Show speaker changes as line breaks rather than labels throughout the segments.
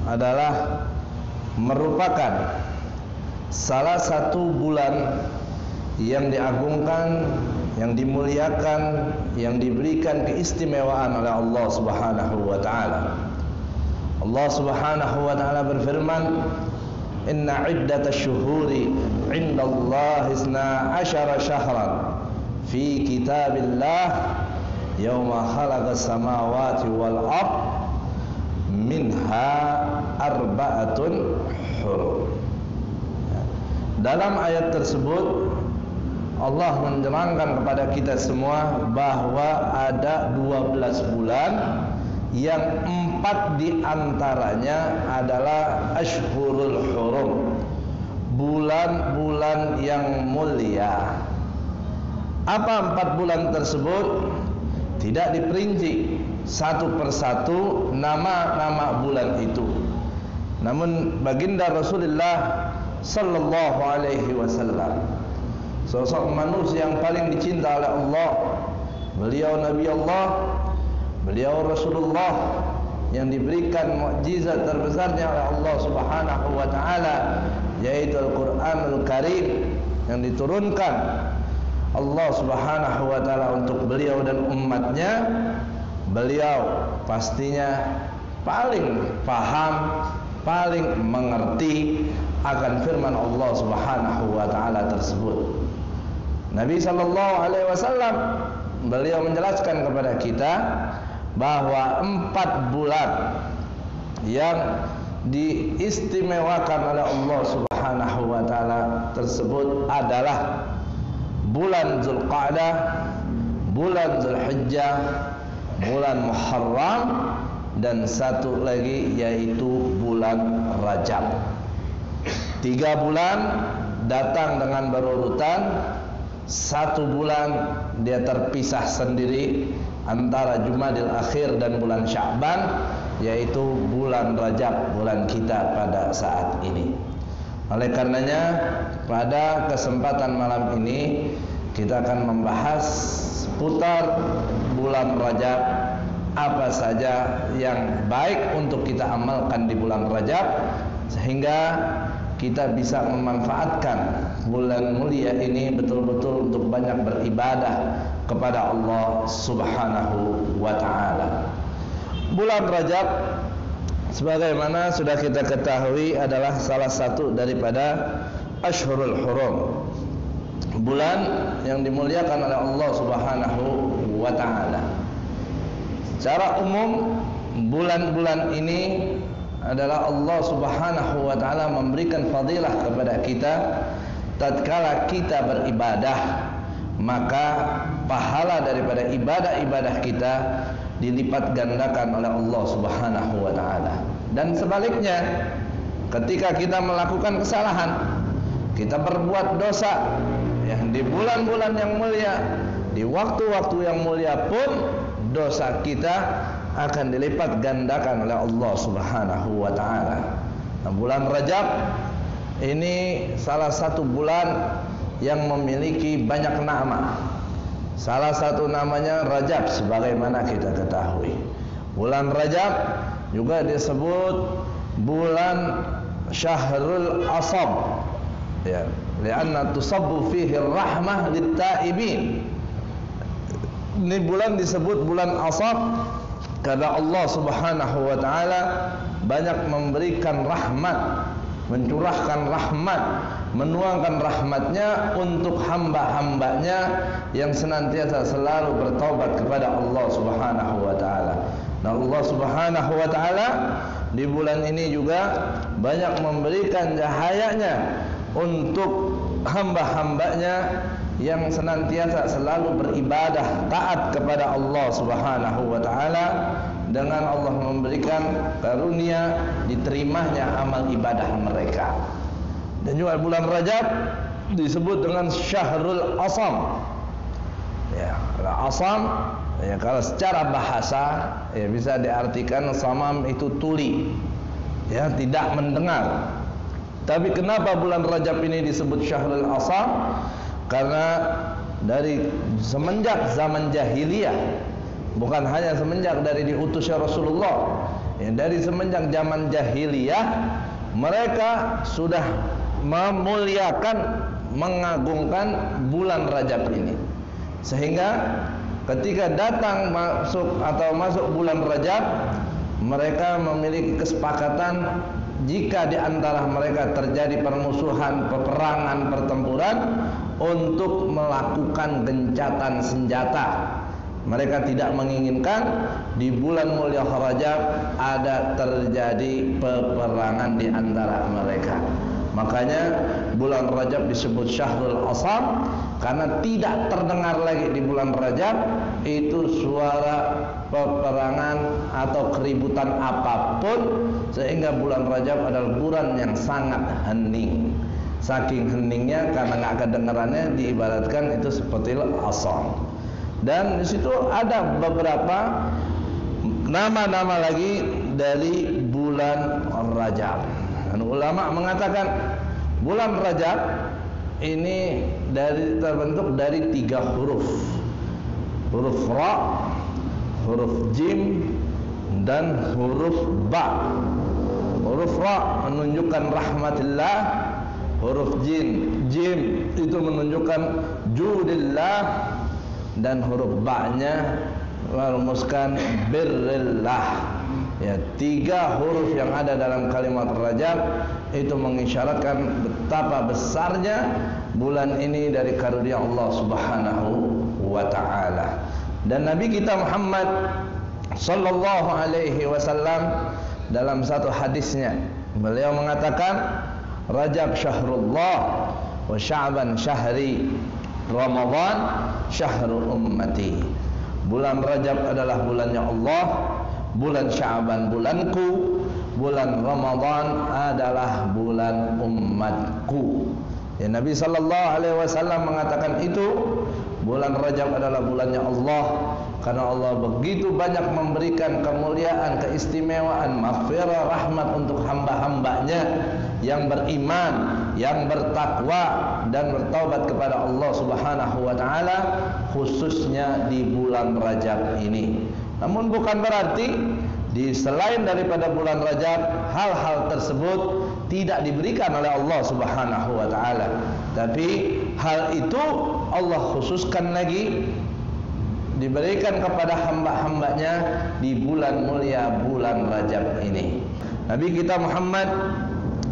adalah merupakan salah satu bulan yang diagungkan, yang dimuliakan, yang diberikan keistimewaan oleh Allah Subhanahu wa taala. Allah Subhanahu wa taala berfirman, "Inna 'iddatash syuhuri 'indallahi 12 syahran fi kitabillah yauma khalaqas samawati wal ard minha arba'atun hurum." Dalam ayat tersebut Allah menerangkan kepada kita semua bahwa ada 12 bulan yang 4 diantaranya adalah Ashhurul Hurum, bulan-bulan yang mulia. Apa 4 bulan tersebut? Tidak diperinci satu persatu nama-nama bulan itu. Namun baginda Rasulullah sallallahu alaihi wasallam, sosok manusia yang paling dicinta oleh Allah, beliau Nabi Allah, beliau Rasulullah yang diberikan mukjizat terbesarnya oleh Allah Subhanahu wa taala, yaitu Al-Qur'anul Karim yang diturunkan Allah Subhanahu wa taala untuk beliau dan umatnya. Beliau pastinya paling paham, paling mengerti akan firman Allah Subhanahu wa taala tersebut. Nabi sallallahu alaihi wasallam beliau menjelaskan kepada kita bahwa 4 bulan yang diistimewakan oleh Allah Subhanahu wa taala tersebut adalah bulan Zulqa'dah, bulan Zulhijjah, bulan Muharram, dan satu lagi yaitu bulan Rajab. 3 bulan datang dengan berurutan, 1 bulan dia terpisah sendiri antara Jumadil Akhir dan bulan Sya'ban, yaitu bulan Rajab, bulan kita pada saat ini. Oleh karenanya pada kesempatan malam ini kita akan membahas seputar bulan Rajab, apa saja yang baik untuk kita amalkan di bulan Rajab sehingga kita bisa memanfaatkan bulan mulia ini betul-betul untuk banyak beribadah kepada Allah Subhanahu wa taala. Bulan Rajab sebagaimana sudah kita ketahui adalah salah satu daripada Ashhurul Hurum, bulan yang dimuliakan oleh Allah Subhanahu wa taala. Secara umum bulan-bulan ini adalah Allah Subhanahu wa taala memberikan fadilah kepada kita tatkala kita beribadah, maka pahala daripada ibadah-ibadah kita dilipat gandakan oleh Allah Subhanahu wa taala. Dan sebaliknya, ketika kita melakukan kesalahan, kita berbuat dosa yang di bulan-bulan yang mulia, di waktu-waktu yang mulia pun dosa kita akan dilipat gandakan oleh Allah Subhanahu wa taala. Nah, bulan Rajab ini salah satu bulan yang memiliki banyak nama. Salah satu namanya Rajab sebagaimana kita ketahui. Bulan Rajab juga disebut bulan Syahrul Asab. Ya, lianna tusabbu fihi rahmah lit-taibin. Ini bulan disebut bulan Asab karena Allah Subhanahu wa taala banyak memberikan rahmat, mencurahkan rahmat, menuangkan rahmatnya untuk hamba-hambanya yang senantiasa selalu bertaubat kepada Allah Subhanahu wa taala. Nah, Allah Subhanahu wa taala di bulan ini juga banyak memberikan cahayanya untuk hamba-hambanya yang senantiasa selalu beribadah taat kepada Allah Subhanahu wa taala, dengan Allah memberikan karunia diterimanya amal ibadah mereka. Dan juga bulan Rajab disebut dengan Syahrul Asam. Ya, asam ya, kalau secara bahasa ya bisa diartikan samam itu tuli, ya, tidak mendengar. Tapi kenapa bulan Rajab ini disebut Syahrul Asam? Karena dari semenjak zaman jahiliyah, bukan hanya semenjak dari diutusnya Rasulullah, dari semenjak zaman jahiliyah mereka sudah memuliakan, mengagungkan bulan Rajab ini. Sehingga ketika datang masuk bulan Rajab, mereka memiliki kesepakatan jika di antara mereka terjadi permusuhan, peperangan, pertempuran, untuk melakukan gencatan senjata. Mereka tidak menginginkan di bulan mulia Rajab ada terjadi peperangan di antara mereka. Makanya bulan Rajab disebut Syahrul Asam, karena tidak terdengar lagi di bulan Rajab itu suara peperangan atau keributan apapun, sehingga bulan Rajab adalah bulan yang sangat hening. Saking heningnya karena nggak kedengarannya, diibaratkan itu seperti asam. Dan di situ ada beberapa nama-nama lagi dari bulan Rajab. Dan ulama mengatakan bulan Rajab ini terbentuk dari 3 huruf. Huruf Ra, huruf Jim, dan huruf Ba. Huruf Ra menunjukkan rahmatillah, huruf Jim itu menunjukkan judillah, dan huruf Ba-nya merumuskan birrillah. Ya, 3 huruf yang ada dalam kalimat Rajab itu mengisyaratkan betapa besarnya bulan ini dari karunia Allah Subhanahu wa taala. Dan Nabi kita Muhammad sallallahu alaihi wasallam dalam satu hadisnya, beliau mengatakan, Rajab syahrullah wa Sya'ban syahri, Ramadan syahrul ummati. Bulan Rajab adalah bulannya Allah, bulan Sya'ban bulanku, bulan Ramadan adalah bulan umatku. Ya, Nabi sallallahu alaihi wasallam mengatakan itu bulan Rajab adalah bulannya Allah, karena Allah begitu banyak memberikan kemuliaan, keistimewaan, maghfirah, rahmat untuk hamba-hambanya yang beriman, yang bertakwa dan bertaubat kepada Allah Subhanahu wa taala, khususnya di bulan Rajab ini. Namun bukan berarti selain daripada bulan Rajab hal-hal tersebut tidak diberikan oleh Allah Subhanahu wa taala. Tapi hal itu Allah khususkan lagi, diberikan kepada hamba-hambanya di bulan mulia bulan Rajab ini. Nabi kita Muhammad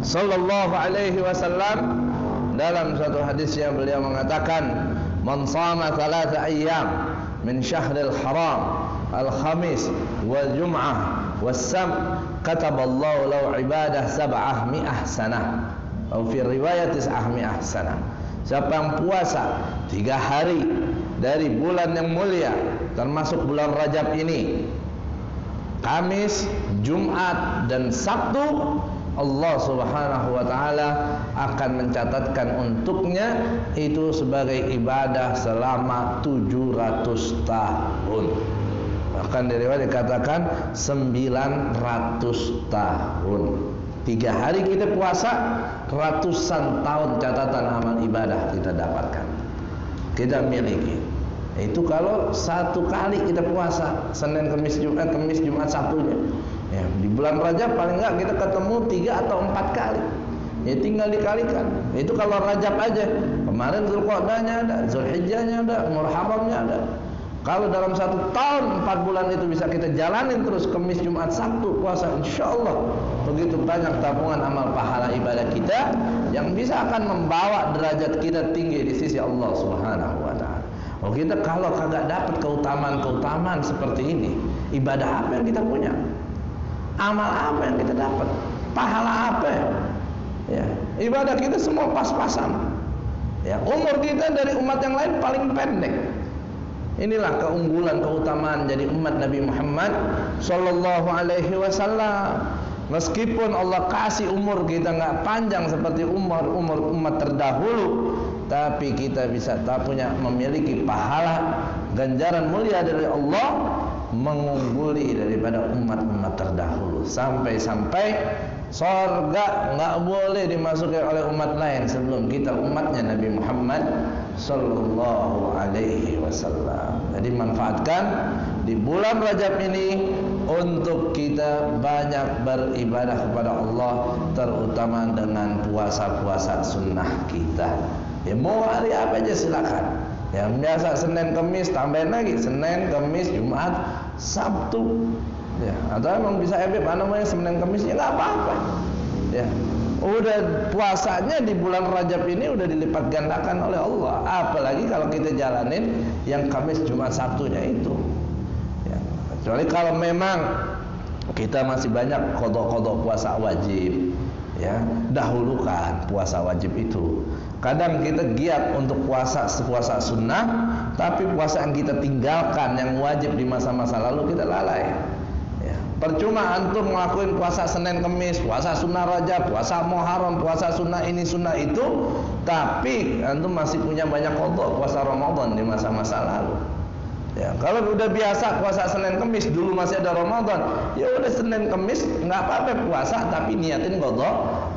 sallallahu alaihi wasallam dalam satu hadisnya beliau mengatakan, "Man shama 3 ayyam min syahril haram, al-khamis wal jum'ah was-sabt, kataballahu lahu ibadah 700 sanah." Atau fi riwayat 900 sanah. Siapa yang puasa 3 hari dari bulan yang mulia termasuk bulan Rajab ini, Kamis, Jumat, dan Sabtu, Allah Subhanahu wa taala akan mencatatkan untuknya itu sebagai ibadah selama 700 tahun. Bahkan diriwayat dikatakan 900 tahun. 3 hari kita puasa, ratusan tahun catatan amal ibadah kita dapatkan, kita miliki. Itu kalau 1 kali kita puasa, Senin, Kamis, Jumat, Sabtunya. Ya, di bulan Rajab paling enggak kita ketemu 3 atau 4 kali. Ya tinggal dikalikan. Itu kalau Rajab aja. Kemarin Zulqa'dahnya ada, Zulhijjahnya ada, Muharramnya ada. Kalau dalam 1 tahun 4 bulan itu bisa kita jalanin terus, Kamis, Jumat, Sabtu puasa, insyaallah begitu banyak tabungan amal pahala ibadah kita yang bisa akan membawa derajat kita tinggi di sisi Allah Subhanahu wa taala. Oh, kita kalau kagak dapat keutamaan seperti ini, ibadah apa yang kita punya? Amal apa yang kita dapat? Pahala apa? Ya, ibadah kita semua pas-pasan. Ya, umur kita dari umat yang lain paling pendek. Inilah keunggulan, keutamaan jadi umat Nabi Muhammad sallallahu alaihi wasallam. Meskipun Allah kasih umur kita enggak panjang seperti umur umat terdahulu, tapi kita bisa memiliki pahala ganjaran mulia dari Allah, mengungguli daripada umat-umat terdahulu. Sampai-sampai surga enggak boleh dimasuki oleh umat lain sebelum kita, umatnya Nabi Muhammad sallallahu alaihi wasallam. Jadi manfaatkan di bulan Rajab ini untuk kita banyak beribadah kepada Allah, terutama dengan puasa-puasa sunnah kita. Ya mau hari apa aja silakan. Yang biasa Senin Kamis tambahin lagi Senin Kamis Jumat Sabtu. Ya, atau emang bisa ebeb namanya Senin Kamis ya nggak apa-apa. Ya. Udah puasanya di bulan Rajab ini udah dilipat gandakan oleh Allah. Apalagi kalau kita jalanin yang Kamis Jumat Sabtunya itu. Ya. Kecuali kalau memang kita masih banyak kodok-kodok puasa wajib, ya dahulukan puasa wajib itu. Kadang kita giat untuk puasa sunnah, tapi puasa yang kita tinggalkan yang wajib di masa-masa lalu kita lalai. Ya. Percuma antum ngelakuin puasa Senin Kamis, puasa sunnah Rajab, puasa Muharram, puasa sunnah ini sunnah itu, tapi antum masih punya banyak kodok puasa Ramadan di masa-masa lalu. Ya, kalau udah biasa puasa Senin Kamis, dulu masih ada Ramadan, ya udah Senin Kamis nggak apa-apa puasa, tapi niatin qadha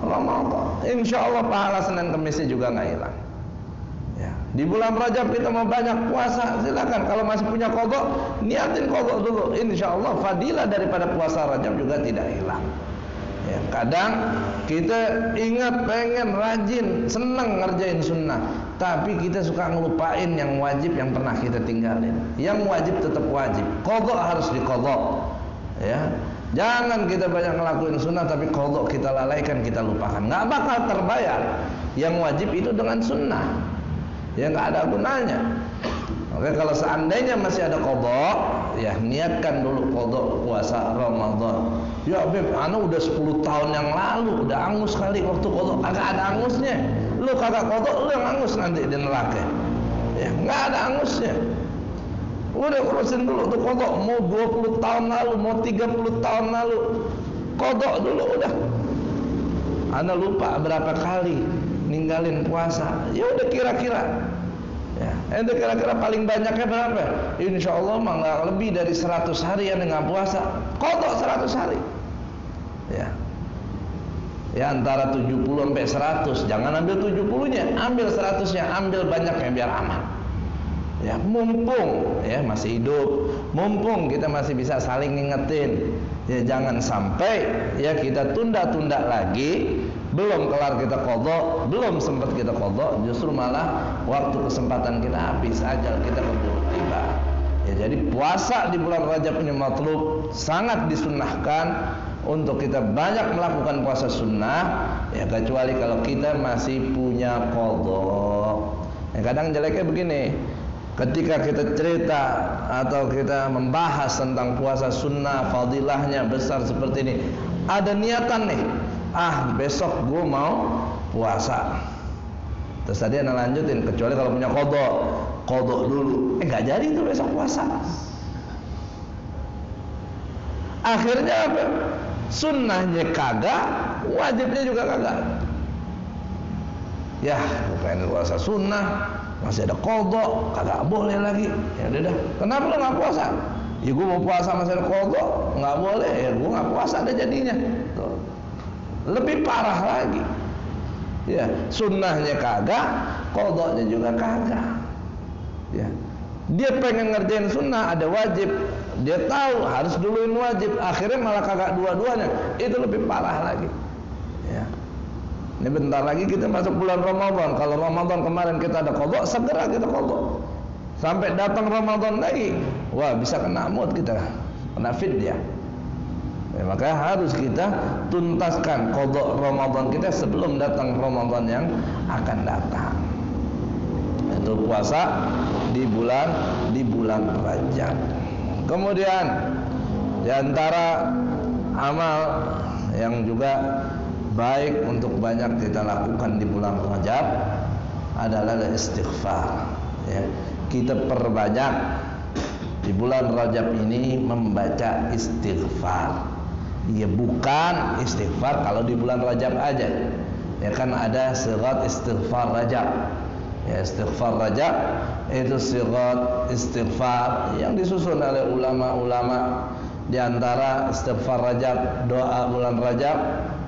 Ramadan. Insya Allah pahala Senin Kamisnya juga nggak hilang. Ya, di bulan Rajab kita mau banyak puasa, silakan. Kalau masih punya qadha, niatin qadha dulu. Insya Allah fadilah daripada puasa Rajab juga tidak hilang. Ya, kadang kita ingat pengen rajin, senang ngerjain sunnah, tapi kita suka ngelupain yang wajib yang pernah kita tinggalin. Yang wajib tetap wajib, qadha harus diqadha. Ya, jangan kita banyak ngelakuin sunnah tapi qadha kita lalaikan, kita lupakan, nggak bakal terbayar. Yang wajib itu dengan sunnah, ya nggak ada gunanya. Oke, kalau seandainya masih ada qadha, ya niatkan dulu qadha puasa Ramadan. Ya Beb, ana udah 10 tahun yang lalu udah angus kali waktu qadha, kagak ada angusnya. Lu kagak qadha, lu yang angus nanti di neraka. Ya, enggak ada angusnya. Udah urusin dulu tuh qadha, mau 20 tahun lalu, mau 30 tahun lalu. Qadha dulu udah. Ana lupa berapa kali ninggalin puasa. Ya udah kira-kira. Ya, ente kira-kira paling banyaknya berapa? Insya Allah mah nggak lebih dari 100 hari yang nggak puasa. Qadha 100 hari. Ya. Ya antara 70 sampai 100. Jangan ambil 70-nya, ambil 100-nya, ambil banyaknya biar aman. Ya, mumpung ya masih hidup, mumpung kita masih bisa saling ngingetin. Ya jangan sampai ya kita tunda-tunda lagi. Belum kelar kita qadha, belum sempat kita qadha, justru malah waktu kesempatan kita habis, ajal kita keburu tiba. Ya, jadi puasa di bulan Rajab ini matlub, sangat disunnahkan untuk kita banyak melakukan puasa sunnah, ya kecuali kalau kita masih punya qadha. Ya, kadang jeleknya begini, ketika kita cerita atau kita membahas tentang puasa sunnah, fadilahnya besar seperti ini, ada niatan nih, besok gue mau puasa. Terus tadi anda lanjutin, kecuali kalau punya qadha dulu. Nggak jadi itu besok puasa. Akhirnya apa? Sunnahnya kagak, wajibnya juga kagak. Ya, gue pengen puasa sunnah, masih ada qadha, kagak boleh lagi. Ya udah, kenapa lo nggak puasa? Ya gue mau puasa masih ada qadha, nggak boleh. Ya gue nggak puasa ada jadinya. Tuh. Lebih parah lagi. Ya, sunnahnya kagak, qadhanya juga kagak. Ya. Dia pengen ngerjain sunnah, ada wajib. Dia tahu harus duluin wajib, akhirnya malah kagak dua-duanya. Itu lebih parah lagi. Ya. Ini bentar lagi kita masuk bulan Ramadan. Kalau Ramadan kemarin kita ada qadha, segera kita qadha. Sampai datang Ramadan lagi, wah bisa kena mood kita, kena fidyah. Ya, maka harus kita tuntaskan qadha Ramadan kita sebelum datang Ramadan yang akan datang. Itu puasa di bulan Rajab. Kemudian di antara amal yang juga baik untuk banyak kita lakukan di bulan Rajab adalah istighfar. Ya, kita perbanyak di bulan Rajab ini membaca istighfar. Ya bukan istighfar kalau di bulan Rajab aja. Ya kan ada sigat istighfar Rajab. Ya istighfar Rajab itu sigat istighfar yang disusun oleh ulama-ulama. Di antara istighfar Rajab, doa bulan Rajab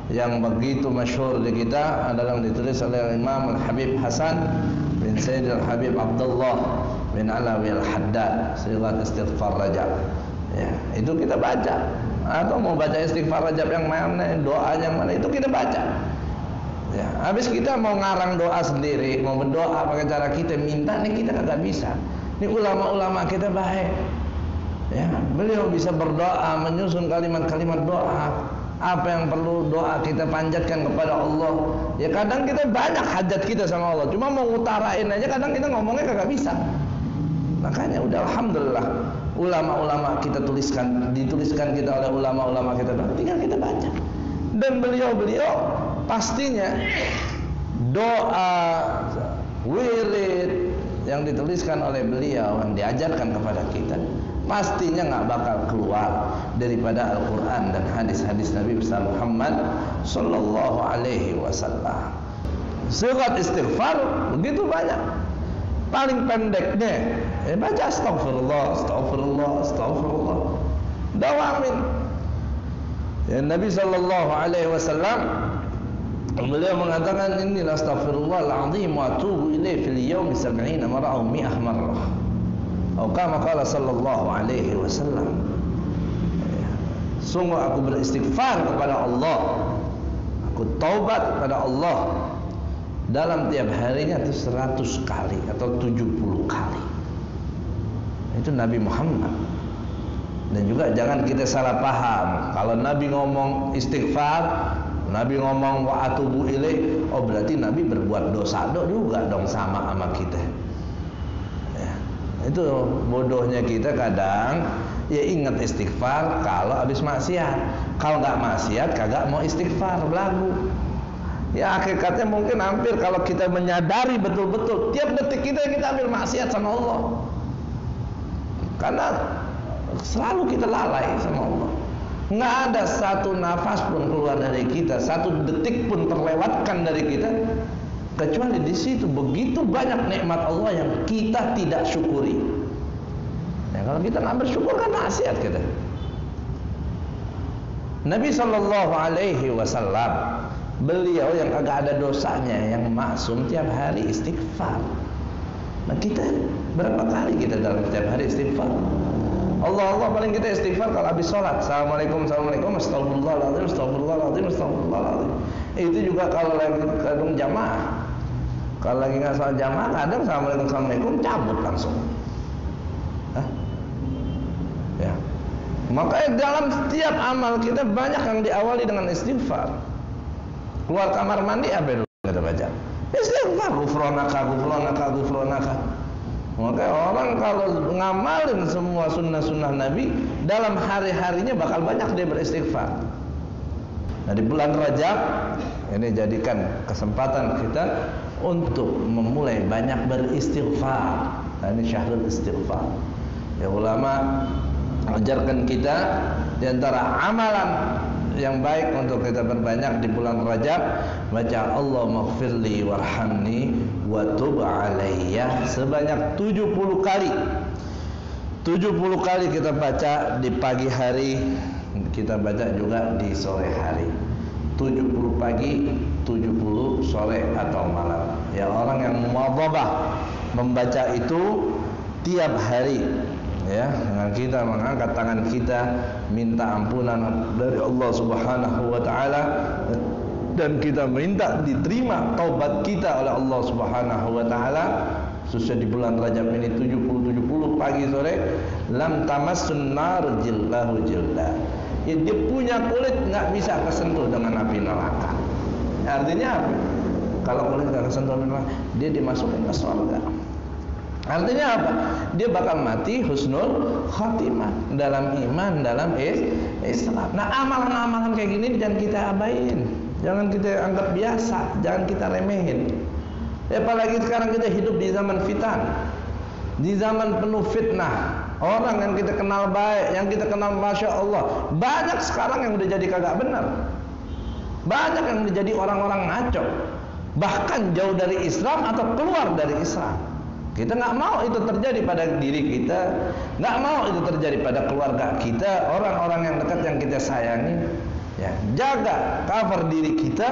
yang begitu masyhur di kita adalah yang ditulis oleh Imam Al-Habib Hasan bin Sayyid Al-Habib Abdullah bin Alawi Al-Haddad, sigat istighfar Rajab. Ya, itu kita baca. Atau mau baca istighfar Rajab yang mana, doa yang mana, itu kita baca. Ya, habis kita mau ngarang doa sendiri, mau berdoa pakai cara kita minta, nih kita kagak bisa. Ini ulama-ulama kita baik. Ya, beliau bisa berdoa, menyusun kalimat-kalimat doa. Apa yang perlu doa kita panjatkan kepada Allah. Ya kadang kita banyak hajat kita sama Allah, cuma mau ngutarain aja kadang kita ngomongnya kagak bisa. Makanya udah alhamdulillah ulama-ulama kita dituliskan kita oleh ulama-ulama kita, tinggal kita baca. Dan beliau pastinya doa wirid yang dituliskan oleh beliau yang diajarkan kepada kita pastinya nggak bakal keluar daripada Al-Quran dan hadis-hadis Nabi besar Muhammad Sallallahu Alaihi Wasallam. Surat istighfar begitu banyak. Paling pendeknya baca astagfirullah, astagfirullah, astagfirullah. Dawamin. Ya, Nabi Sallallahu Alaihi Wasallam beliau mengatakan inni astaghfirullahal-azim wa atubu ilaih fil yaumi 70 marrah aw 100 marrah. Atau kama qala sallallahu alaihi wasallam. Sungguh aku beristighfar kepada Allah. Aku taubat kepada Allah dalam tiap harinya itu 100 kali atau 70 kali. Itu Nabi Muhammad. Dan juga jangan kita salah paham. Kalau Nabi ngomong istighfar, Nabi ngomong wa atubu ilaih, oh berarti Nabi berbuat dosa juga dong sama kita. Ya, itu bodohnya kita kadang ya ingat istighfar kalau habis maksiat. Kalau nggak maksiat kagak mau istighfar, belagu. Ya hakikatnya mungkin hampir kalau kita menyadari betul-betul tiap detik kita ambil maksiat sama Allah. Karena selalu kita lalai sama Allah. Nggak ada satu nafas pun keluar dari kita, satu detik pun terlewatkan dari kita, kecuali di situ begitu banyak nikmat Allah yang kita tidak syukuri. Ya, kalau kita nggak bersyukur kan maksiat kita. Nabi Sallallahu Alaihi Wasallam beliau yang agak ada dosanya, yang maksum tiap hari istighfar. Nah kita berapa kali kita dalam tiap hari istighfar? Allah paling kita istighfar kalau habis sholat. Assalamualaikum, astagfirullahaladzim, astagfirullahaladzim, astagfirullahaladzim. Itu juga kalau lagi kadang jamaah. Kalau lagi nggak sholat jamaah, kadang assalamualaikum cabut langsung. Hah? Ya. Makanya dalam setiap amal kita banyak yang diawali dengan istighfar. Keluar kamar mandi apa dulu kita baca? Istighfar, gufronaka. Maka orang kalau ngamalin semua sunnah-sunnah Nabi dalam hari-harinya bakal banyak dia beristighfar. Nah di bulan Rajab ini jadikan kesempatan kita untuk memulai banyak beristighfar. Nah ini syahrul istighfar. Ya ulama ajarkan kita di antara amalan yang baik untuk kita perbanyak di bulan Rajab baca Allahumma ighfirli warhamni wa tub alayya sebanyak 70 kali. 70 kali kita baca di pagi hari, kita baca juga di sore hari. 70 pagi, 70 sore atau malam. Ya orang yang muwadhabah membaca itu tiap hari. Ya, dengan kita mengangkat tangan kita minta ampunan dari Allah Subhanahu wa taala dan kita minta diterima taubat kita oleh Allah Subhanahu wa taala khususnya di bulan Rajab ini 70 pagi sore lam tamassun nar jillahu jillah. Ya, dia punya kulit enggak bisa kesentuh dengan api neraka. Artinya apa? Kalau kulit enggak kesentuh dengan neraka, dia dimasukin ke surga. Artinya apa? Dia bakal mati husnul khatimah dalam iman, dalam Islam. Nah amalan-amalan kayak gini jangan kita abain, jangan kita anggap biasa, jangan kita remehin. Apalagi sekarang kita hidup di zaman fitan, di zaman penuh fitnah. Orang yang kita kenal baik, yang kita kenal masya Allah, banyak sekarang yang udah jadi kagak benar. Banyak yang udah jadi orang-orang ngaco, bahkan jauh dari Islam atau keluar dari Islam. Kita nggak mau itu terjadi pada diri kita, nggak mau itu terjadi pada keluarga kita, orang-orang yang dekat yang kita sayangi. Ya, jaga cover diri kita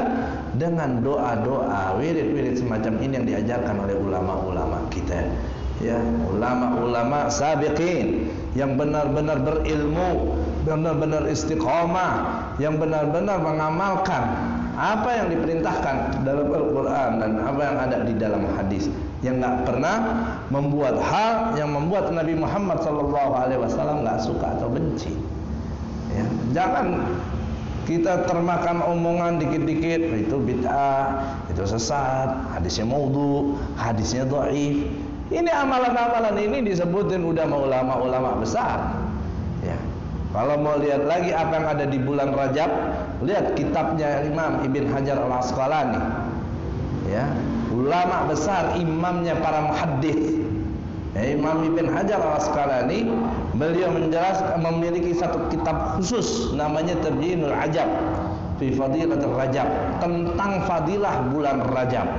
dengan doa-doa, wirid-wirid semacam ini yang diajarkan oleh ulama-ulama kita. Ya, ulama-ulama sabiqin yang benar-benar berilmu, benar-benar istiqomah, yang benar-benar mengamalkan apa yang diperintahkan dalam Al-Quran dan apa yang ada di dalam hadis, yang nggak pernah membuat hal yang membuat Nabi Muhammad SAW nggak suka atau benci. Ya, jangan kita termakan omongan dikit-dikit, itu bid'ah, itu sesat, hadisnya maudhu, hadisnya dhaif. Ini amalan-amalan ini disebutin udah sama ulama-ulama besar. Ya. Kalau mau lihat lagi apa yang ada di bulan Rajab, lihat kitabnya Imam Ibn Hajar Al-Asqalani. Ya, ulama besar, imamnya para muhaddits. Ya, Imam Ibn Hajar Al-Asqalani, beliau menjelaskan memiliki satu kitab khusus namanya Tabyinul Ajab fi Fadilatul Rajab, tentang fadilah bulan Rajab.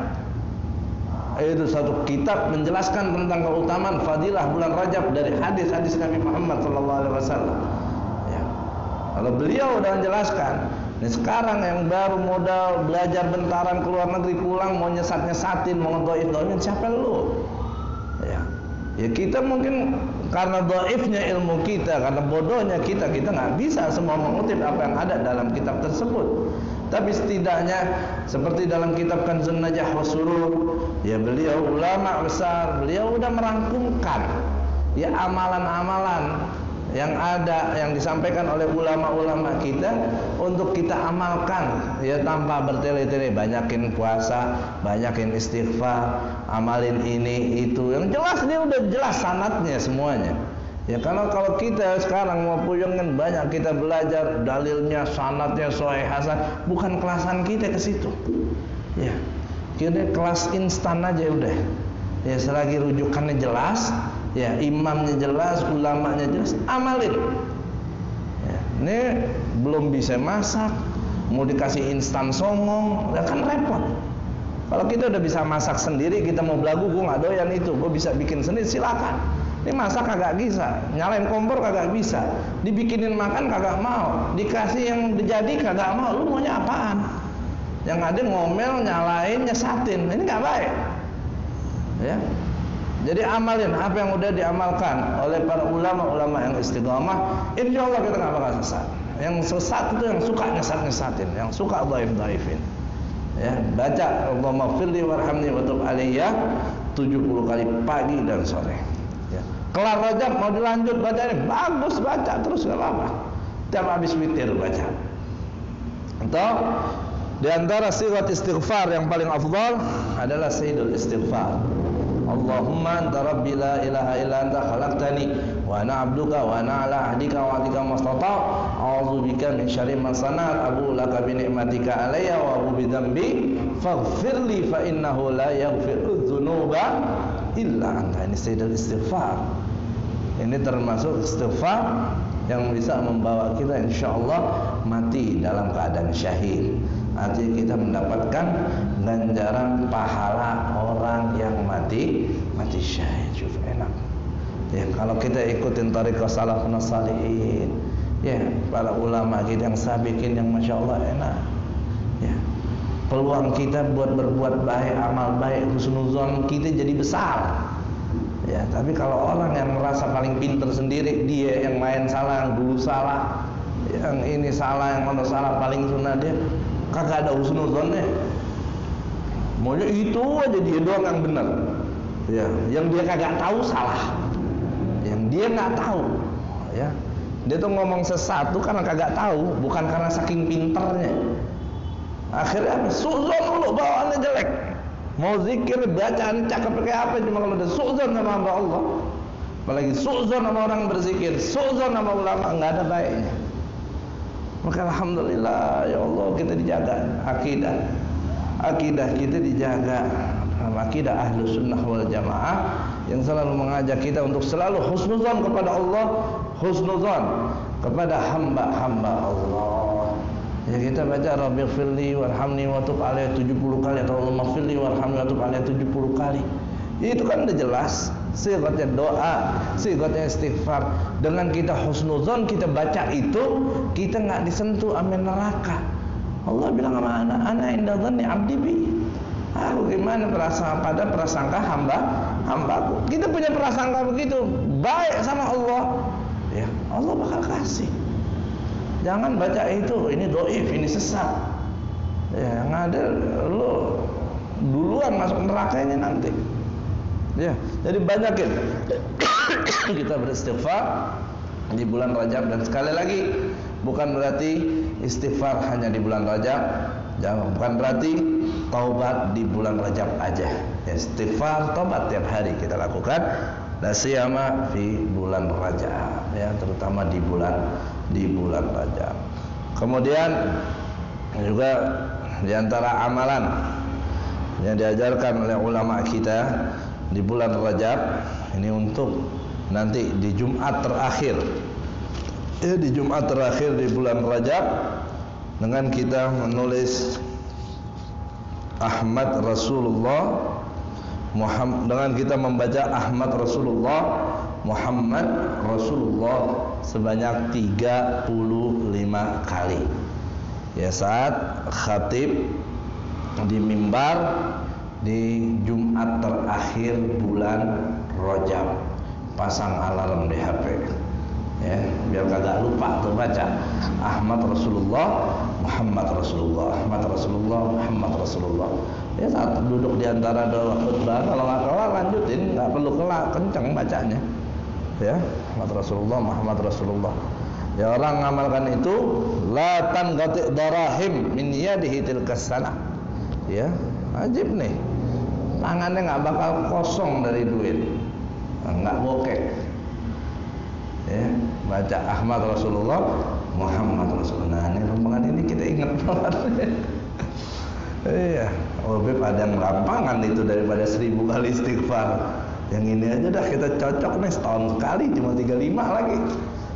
Itu satu kitab menjelaskan tentang keutamaan fadilah bulan Rajab dari hadis-hadis Nabi Muhammad SAW. Ya. Kalau beliau udah menjelaskan, ini sekarang yang baru modal belajar bentaran keluar negeri pulang mau nyesat-nyesatin, mau ngedoif-doifin, siapa lu? Ya. Ya kita mungkin karena dhaifnya ilmu kita, karena bodohnya kita nggak bisa semua mengutip apa yang ada dalam kitab tersebut. Tapi setidaknya seperti dalam kitab Kanzun Najah wa Surur, ya beliau ulama besar, beliau udah merangkumkan ya amalan-amalan yang ada, yang disampaikan oleh ulama-ulama kita untuk kita amalkan ya tanpa bertele-tele. Banyakin puasa, banyakin istighfar, amalin ini itu, yang jelas dia udah jelas sanadnya semuanya. Ya kalau kita sekarang mau puyengin banyak kita belajar dalilnya, sanadnya, sahih hasan, bukan kelasan kita ke situ. Ya, kita kelas instan aja udah. Ya selagi rujukannya jelas, ya imamnya jelas, ulamanya jelas, amalin. Ya, ini belum bisa masak, mau dikasih instan songong, ya kan repot. Kalau kita udah bisa masak sendiri, kita mau belagu, gue nggak doyan itu, gue bisa bikin sendiri, silakan. Ini masak kagak bisa, nyalain kompor kagak bisa, dibikinin makan kagak mau, dikasih yang jadi kagak mau, lu maunya apaan? Yang ada ngomel, nyalain, nyesatin, ini nggak baik. Ya, jadi amalin apa yang udah diamalkan oleh para ulama-ulama yang istiqomah, insya Allah kita nggak bakal sesat. Yang sesat itu yang suka nyesat-nyesatin, yang suka dhaif-dhaifin. Ya, baca Allahumma firli warhamni wa tub alayya 70 kali pagi dan sore. Ya. Kelar Rajab mau dilanjut bacanya, bagus, baca terus nggak apa-apa. Tiap habis witir baca. Atau di antara sigat istighfar yang paling afdal adalah sayyidul istighfar. Allahumma anta rabbi la ilaha illa anta khalaqtani wa ana 'abduka wa ana 'ala ahdika wa 'adika mastata'. A'udzubika min syarri ma sana'tu, abu laka bi ni'matika 'alayya wa abu bi dzambi faghfirli fa innahu la yaghfiru dzunuba illa anta. Ini sayyidul istighfar. Ini termasuk istighfar yang bisa membawa kita insyaallah mati dalam keadaan syahid. Artinya kita mendapatkan ganjaran pahala orang yang mati syahid. Syuf, enak. Ya, kalau kita ikutin thariqah salafun salihin, ya para ulama kita yang sabiqin yang masya Allah enak. Ya, peluang kita buat berbuat baik, amal baik, husnuzon kita jadi besar. Ya, tapi kalau orang yang merasa paling pintar sendiri, dia yang main salah, yang dulu salah, yang ini salah, yang mana salah, paling sunnah, dia kagak ada husnuzonnya. Maunya itu aja dia doang yang benar. Ya, yang dia kagak tahu salah. Yang dia nggak tahu, ya. Dia tuh ngomong sesuatu karena kagak tahu, bukan karena saking pinternya. Akhirnya suuzon dulu, bawaannya jelek. Mau zikir, bacaan cakep kayak apa, cuma kalau udah suuzon sama hamba Allah, apalagi suuzon sama orang berzikir, suuzon sama ulama, nggak ada baiknya. Maka alhamdulillah ya Allah kita dijaga akidah kita dijaga. Akidah Ahlus Sunnah wal Jamaah yang selalu mengajak kita untuk selalu husnuzon kepada Allah, husnuzon kepada hamba-hamba Allah. Ya kita baca Rabbighfirli warhamni wa tub alayya 70 kali atau Allahumma firli warhamni wa tub alayya 70 kali. Itu kan udah jelas sigatnya doa, sigatnya istighfar. Dengan kita husnuzon kita baca itu, kita nggak disentuh amin neraka. Allah bilang sama ana inda dhanni 'abdi bi. Aku gimana pada prasangka hambaku. Kita punya prasangka begitu, baik sama Allah, ya Allah bakal kasih. Jangan baca itu, ini doif, ini sesat. Ya, yang ada lu duluan masuk nerakanya nanti. Ya, jadi banyakin kita beristighfar di bulan Rajab. Dan sekali lagi, bukan berarti istighfar hanya di bulan Rajab. Jangan, bukan berarti taubat di bulan Rajab aja. Istighfar, taubat tiap hari kita lakukan. La siyama fi bulan Rajab, ya, terutama di bulan Rajab. Kemudian juga di antara amalan yang diajarkan oleh ulama kita di bulan Rajab ini untuk nanti di Jumat terakhir. Ya, di Jumat terakhir di bulan Rajab, dengan kita menulis Ahmad Rasulullah Muhammad, dengan kita membaca Ahmad Rasulullah Muhammad Rasulullah sebanyak 35 kali. Ya, saat khatib di mimbar di Jumat terakhir bulan Rajab, pasang alarm di HP, ya, biar kagak lupa tuh baca Ahmad Rasulullah Muhammad Rasulullah Ahmad Rasulullah Muhammad Rasulullah. Ya, saat duduk di antara dua khutbah, kalau nggak kelar lanjutin, nggak perlu kelar, kenceng bacanya, ya, Ahmad Rasulullah Muhammad Rasulullah. Ya, orang ngamalkan itu la tanqati darahim min yadihi tilkas sana. Ya, wajib nih, tangannya nggak bakal kosong dari duit, nggak bokek. Ya, baca Ahmad Rasulullah Muhammad Rasulullah. Nah, ini rombongan ini kita ingat banget. Iya, Beb ada yang gampangan itu daripada 1000 kali istighfar. Yang ini aja dah kita cocok nih, setahun sekali cuma 35 lagi.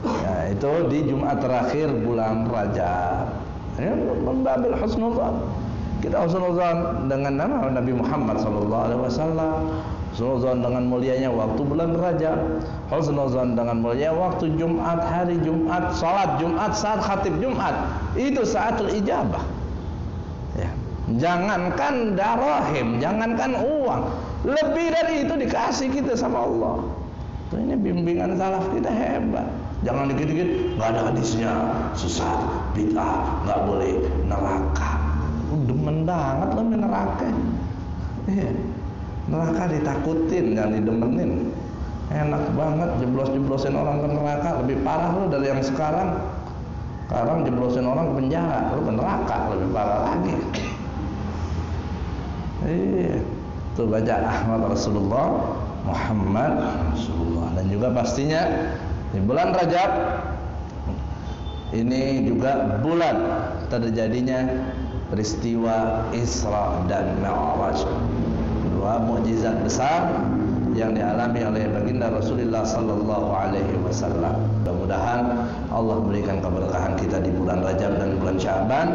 Ya, itu di Jumat terakhir bulan Rajab. Ya, membabil husnuzan. Kita husnuzan dengan nama Nabi Muhammad SAW. Husnuzan dengan mulianya waktu bulan Rajab. Husnuzan dengan mulia waktu Jumat, hari Jumat, salat Jumat, saat khatib Jumat. Itu saatul ijabah. Ya. Jangankan darahim, jangankan uang, lebih dari itu dikasih kita sama Allah. Tuh, ini bimbingan salaf kita hebat. Jangan dikit-dikit nggak ada hadisnya, sesat, bid'ah, nggak boleh, neraka. Demen banget lo neraka. Iya. Neraka ditakutin, jangan didemenin. Enak banget jeblos-jeblosin orang ke neraka, lebih parah lo dari yang sekarang. Sekarang jeblosin orang ke penjara, lo ke neraka, lebih parah lagi. Iya. Tuh baca Ahmad Rasulullah Muhammad Rasulullah. Dan juga pastinya di bulan Rajab ini juga bulan terjadinya peristiwa Isra dan Mi'raj, dua mukjizat besar yang dialami oleh baginda Rasulullah sallallahu alaihi wasallam. Mudah-mudahan Allah berikan keberkahan kita di bulan Rajab dan bulan Sya'ban,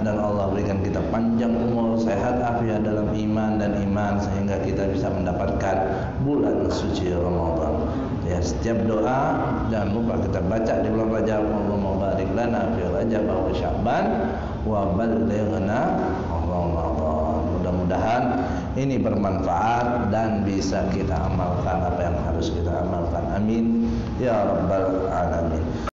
dan Allah berikan kita panjang umur, sehat afiat dalam iman dan iman, sehingga kita bisa mendapatkan bulan suci Ramadan. Ya, setiap doa jangan lupa kita baca di bulan Rajab. Allahumma barik lana fi Rajab wa Sya'ban wa ballighna Ramadan. Mudah-mudahan ini bermanfaat dan bisa kita amalkan apa yang harus kita amalkan. Amin ya rabbal alamin.